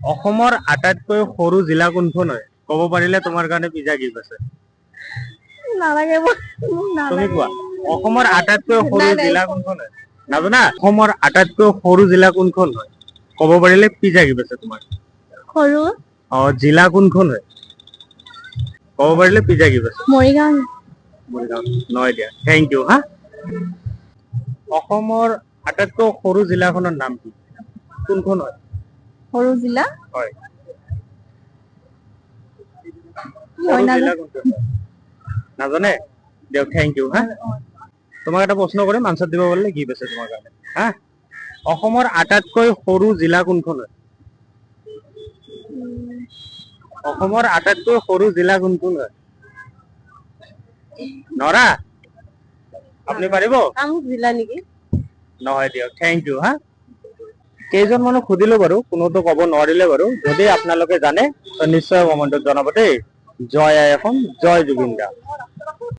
অসমৰ আটাইতকৈ সৰু জিলা কোনখন হয় ক'ব পাৰিলে তোমাৰ কাৰণে পিজ্জা গিফ্ট আছে। নালাগে তুমি কোৱা অসমৰ আটাইতকৈ সৰু জিলা কোনখন হয়? নাজানা? অসমৰ আটাইতকৈ সৰু জিলা কোনখন হয় ক'ব পাৰিলে পিজ্জা গিফ্ট আছে তোমাৰ। সৰু জিলা কোনখন হয় ক'ব পাৰিলে পিজ্জা গিফ্ট আছে। মৰিগাঁও মৰিগাঁও নহয় দিয়া। থেংক ইউ হা। অসমৰ আটাইতকৈ সৰু জিলাখনৰ নাম কি কোনখন হয়? সৰু জিলা হয় কি হয় জিলা কোনখন হয়? নাজানে? দিয়ক থেংক ইউ হা। তোমাক এটা প্ৰশ্ন কৰিম আনসাৰ দিব পাৰিলে গিফ্ট আছে তোমাৰ কাৰণে হা। অসমৰ আটাইতকৈ সৰু জিলা কোনখন হয়? অসমৰ আটাইতকৈ সৰু জিলা কোনখন হয়? নৰা আপুনি পাৰিব? কামৰূপ জিলা নেকি? নহয় দিয়ক থেংক ইউ হা। কেইজন মানুহ সুধিলো বাৰু কোনোতো ক'ব নোৱাৰিলে বাৰু। যদি আপোনালোকে জানে তো নিশ্চয় কমেণ্টত জনাব দেই। জয় আই অসম, জয় জুবিন দা।